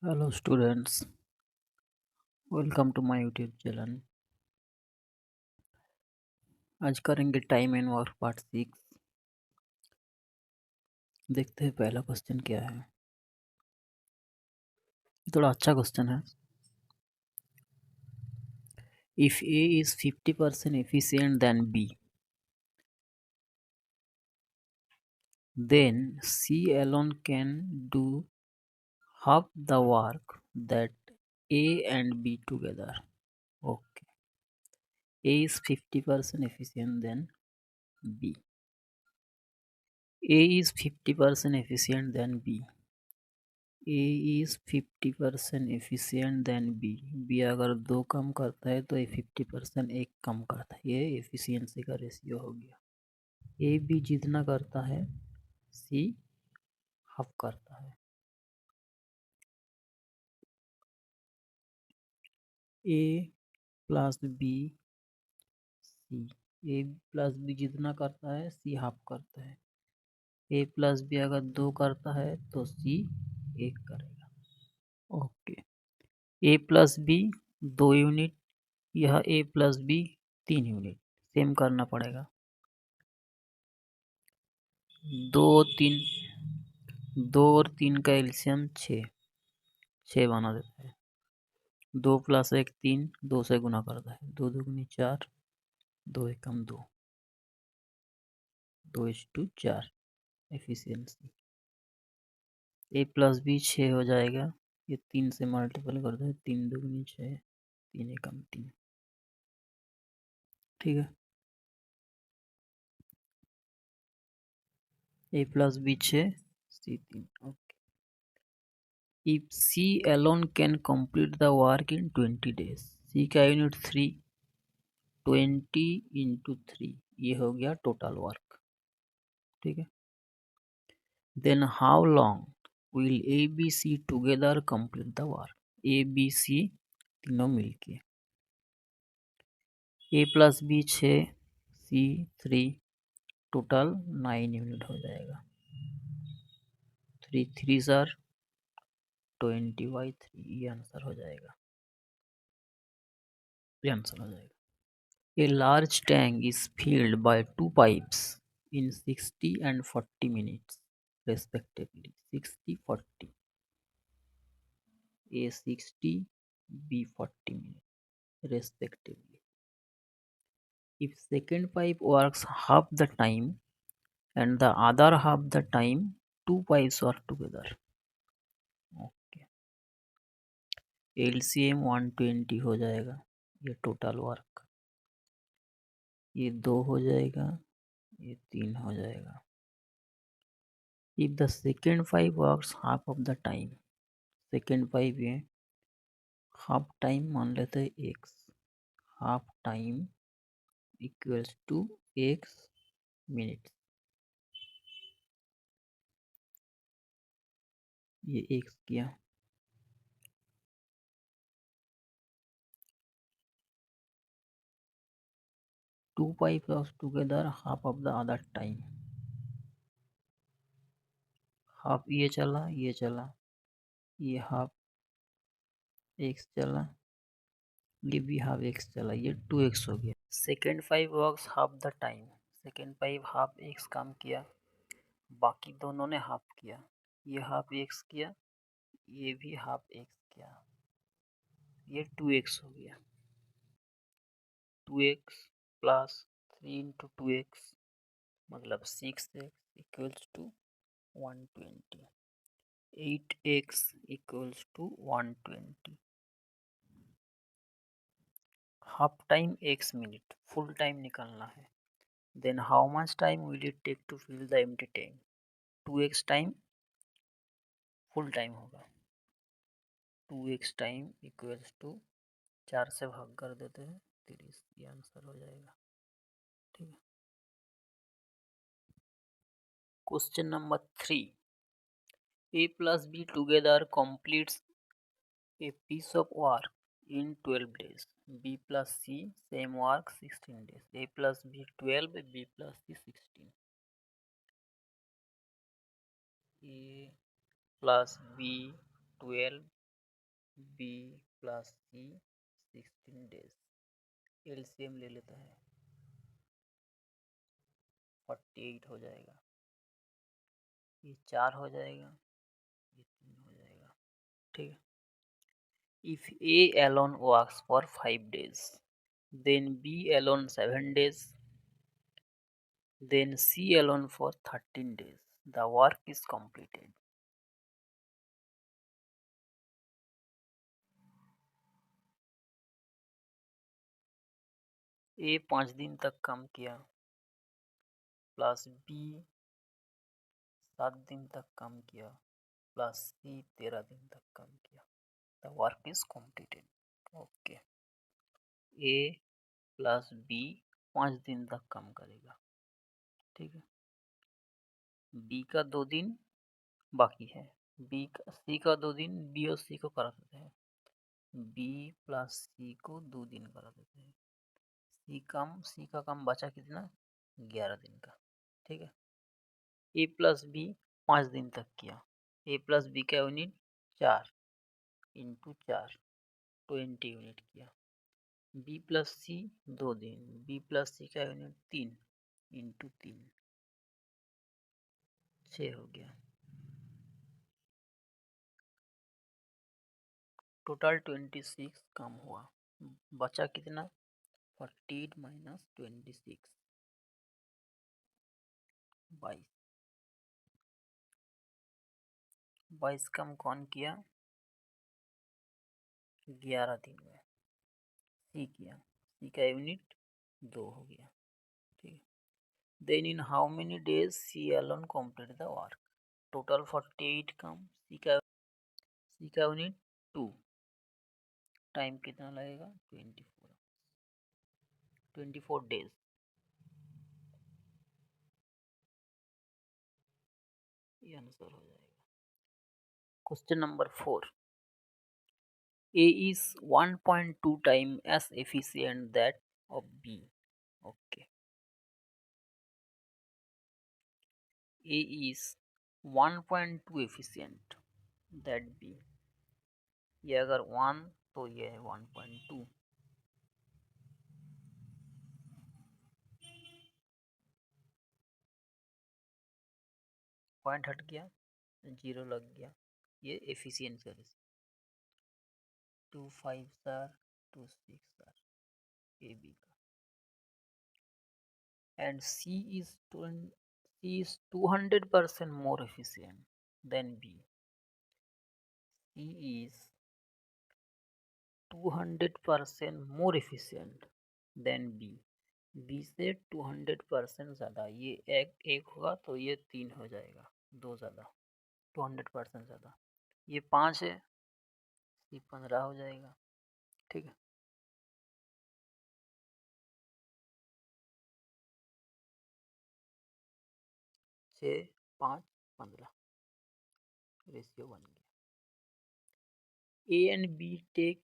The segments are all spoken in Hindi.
Hello students, welcome to my YouTube channel. आज करेंगे टाइम एंड वर्क पार्ट 6। देखते हैं पहला क्वेश्चन क्या है। थोड़ा अच्छा क्वेश्चन है। If A is 50% efficient than B, then C alone can do half the work that A and B together. Okay, A is 50% efficient than B. A is 50% efficient than B. A is 50% efficient than B. B अगर दो कम करता है तो ए 50% एक कम करता है। ये एफिशिएंसी का रेशियो हो गया। ए बी जितना करता है सी हाफ करता है। A plus B C, A plus B जितना करता है सी हाफ करता है। ए प्लस बी अगर दो करता है तो सी एक करेगा। ओके, ए प्लस बी 2 यूनिट, यह ए प्लस बी 3 यूनिट। सेम करना पड़ेगा। 2 3, 2 और 3 का एलसीएम 6, 6 बना देता है। 2 + 1 3, 2 से गुना करता है। 2 × 2 = 4, 2 × 2 2:4 एफिशिएंसी। ए प्लस बी 6 हो जाएगा। ये 3 से मल्टीपल करते हैं। 3 × 2 = 6, 3 × 1 = 3। ठीक है, A plus B 6 C 3। Okay, if C alone can complete the work in 20 days. C का यूनिट 3, 20 × 3 ये हो गया टोटल वर्क। ठीक है, then how long will A B C together complete the work. A B C तीनों मिलके, A plus B 6 C 3, total 9 unit हो जाएगा। 3 3 सर 20/3, ये आंसर हो जाएगा। ये आंसर हो जाएगा। A large tank is filled by 2 pipes in 60 and 40 minutes respectively. 60-40. A 60, B 40 minutes respectively. If second pipe works half the time and the other half the time, 2 pipes work together. Okay. LCM 120 हो जाएगा। ये टोटल वर्क, ये 2 हो जाएगा, ये 3 हो जाएगा। If the second pipe works half of the time, second pipe है हाफ टाइम मान लेते हैं x, half time equals to x minute. ये एक्स किया, two pipe works together half of the other time. Half ये चला, ये चला, ये हाफ एक्स चला, ये भी हाफ एक्स चला, ये 2x हो गया। Second pipe works half the time, second pipe half x काम किया, बाकी दोनों ने हाफ किया। ये हाफ एक्स किया, ये भी हाफ एक्स किया, ये 2x हो गया। 2x प्लस 3 × 2x मतलब 6x equals to 120। 8x equals to 120। Half time x minute, full time निकालना है। Then how much time will it take to fill the empty tank. 2x time full time होगा। 2x टाइम इक्वल्स टू 4 से भाग कर देते हैं 30, ये आंसर हो जाएगा। ठीक है, question number 3। A plus B together completes a piece of work in 12 days. B plus C same work 16 days. A plus B 12, B plus C 16. A plus B 12, B plus C 16 days. LCM ले लेता है 48 हो जाएगा। ये 4 हो जाएगा, ये 3 हो जाएगा। ठीक है। If A alone works for 5 days, then B alone 7 days, then C alone for 13 days. The work is completed. A 5 दिन तक काम किया प्लस B 7 दिन तक काम किया प्लस C 13 दिन तक काम किया। The work is completed. Okay. A plus B 5 दिन तक काम करेगा। ठीक है। B का 2 दिन बाकी है। C का 2 दिन B और C को करा देते हैं। B प्लस C को 2 दिन करा देते हैं। C का काम बचा कितना? 11 दिन का। ठीक है। A प्लस B 5 दिन तक किया। A प्लस B का यूनिट 4 इंटू 4 20 यूनिट किया। B प्लस C 2 दिन। B प्लस C का यूनिट 3 इंटू 3 6 हो गया। टोटल 26 काम हुआ। बचा कितना? 48 माइनस 26 22। 22 काम कौन किया? 11 दिन में C किया। C का यूनिट 2 हो गया। ठीक है। Then in how many days C alone complete the work? Total 48 काम। C का यूनिट 2। टाइम कितना लगेगा? 24 डेज। ये आंसर हो जाएगा। Question number 4। A is 1.2 times as efficient that of B. Okay. A is 1.2 efficient that B. ये अगर 1 तो ये है 1.2। पॉइंट हट गया, 0 लग गया। ये एफिशिएंट है। 2 5 सर 2 6 सर ए बी का। And C is 200% more efficient than B. C is 200% more efficient than B. B से 200% ज़्यादा। ये एक होगा तो ये 3 हो जाएगा, 2 ज़्यादा, 200% ज़्यादा। ये 5 है, ये 15 हो जाएगा। ठीक है। 6 5 15 रेशियो बन गया। A and B take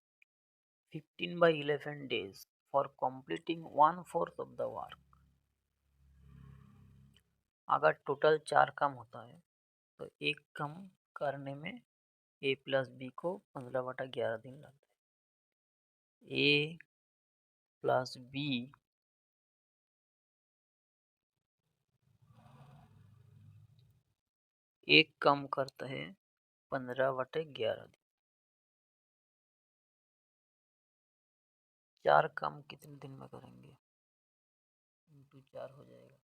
15/11 days for completing 1/4 of the work. अगर टोटल 4 काम होता है तो एक काम करने में A प्लस बी को 15/11 दिन लगता है। A प्लस बी एक काम करता है 15/11 दिन। 4 काम कितने दिन में करेंगे? इंटू 4 हो जाएगा।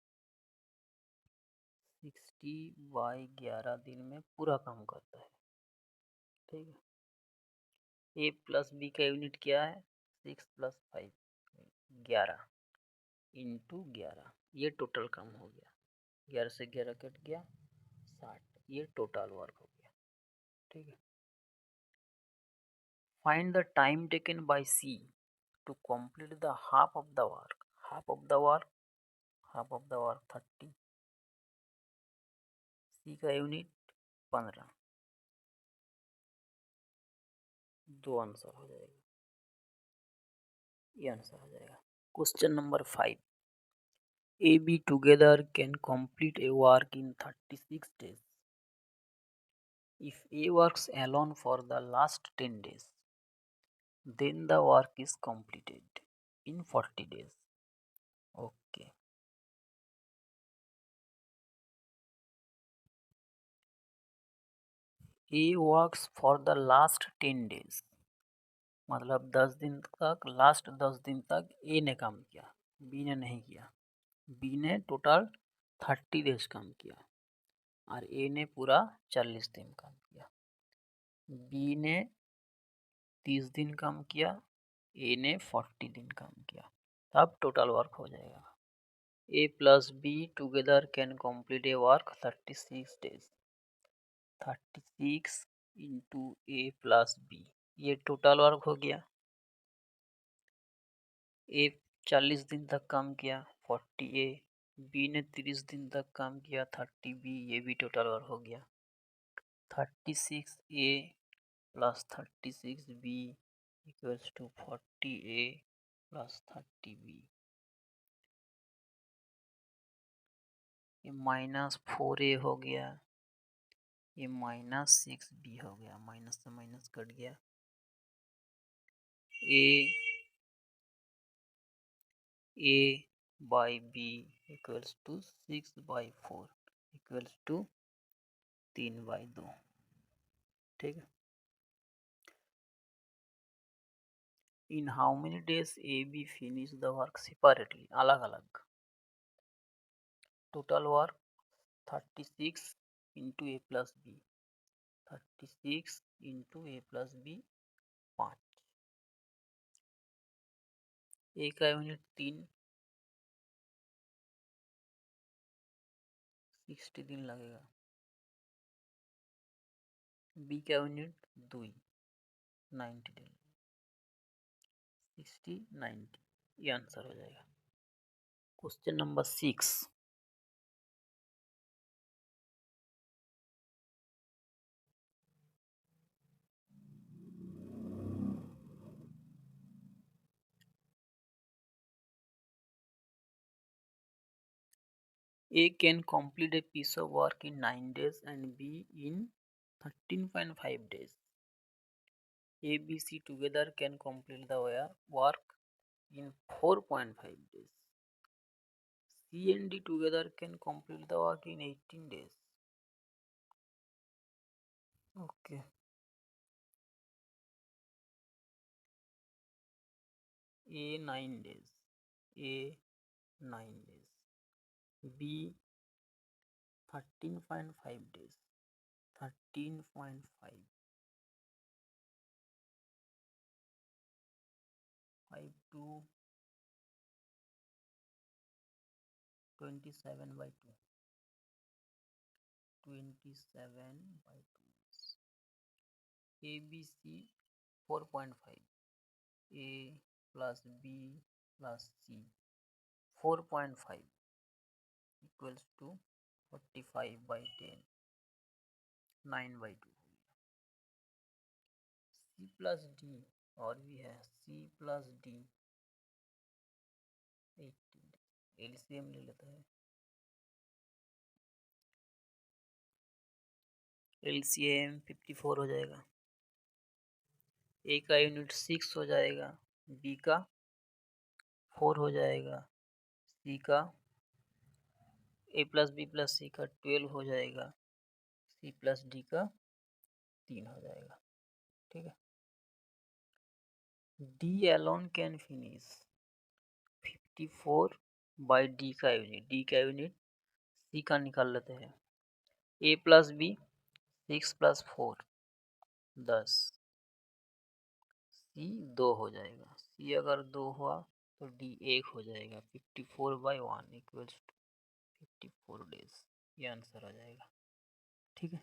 60/11 दिन में पूरा काम करता है। ठीक है। A प्लस बी का यूनिट क्या है? 6 + 5 11 इंटू 11। ये टोटल काम हो गया। 11 से 11 कट गया 60। ये टोटल वर्क हो गया। ठीक है। Find the time taken by C to complete the half of the work. Half of the work 30। C का यूनिट 15। 2 आंसर हो जाएगा। ये आंसर हो जाएगा। Question number 5। A B together can complete a work in 36 days. If A works alone for the last 10 days, then the work is completed in 40 days. Okay. A works for the last 10 days. मतलब 10 दिन तक, लास्ट 10 दिन तक ए ने काम किया, बी ने नहीं किया। बी ने टोटल 30 डेज काम किया और ए ने पूरा 40 दिन काम किया। बी ने 30 दिन काम किया, ए ने 40 दिन काम किया, तब टोटल वर्क हो जाएगा। A plus B together can complete a work 36 days. 36 into A plus B, ये टोटल वर्क हो गया। A 40 दिन तक काम किया 40A, B ने 30 दिन तक काम किया 30B, ये भी टोटल वर्क हो गया। 36A plus 36B equals to 40A plus 30B। ये -4A हो गया, ये -6B हो गया, माइनस से माइनस कट गया। A by B equals to 6/4 equals to 3/2। ठीक है। In how many days A B finish the work separately, अलग अलग। Total work 36 into A plus B, 36 into A plus B 5। A का यूनिट 3, 60 दिन लगेगा। B का यूनिट 2, 90 दिन, 60 90, ये आंसर हो जाएगा। Question number 6। A can complete a piece of work in 9 days and B in 13.5 days. A, B, C together can complete the work in 4.5 days. C and D together can complete the work in 18 days. Okay. A 9 days. A 9 days. B 13.5 days. 13.5. 5 to 27/2. 27/2. A, B, C 4.5. A plus B plus C 4.5 equals to 45/10, 9/2। C plus D और भी है, C plus D 18, LCM ले लेता है। LCM 54 हो जाएगा। A का यूनिट 6 हो जाएगा, B का 4 हो जाएगा, C का A plus B plus C का 12 हो जाएगा, C plus D का 3 हो जाएगा। ठीक है। D alone can finish 54 by D का यूनिट। D का यूनिट C का निकाल लेते हैं। A plus B 6 plus 4 10, C 2 हो जाएगा। C अगर 2 हुआ तो D 1 हो जाएगा। 54/1 इक्वल्स टू 54 डेज, ये आंसर आ जाएगा। ठीक है।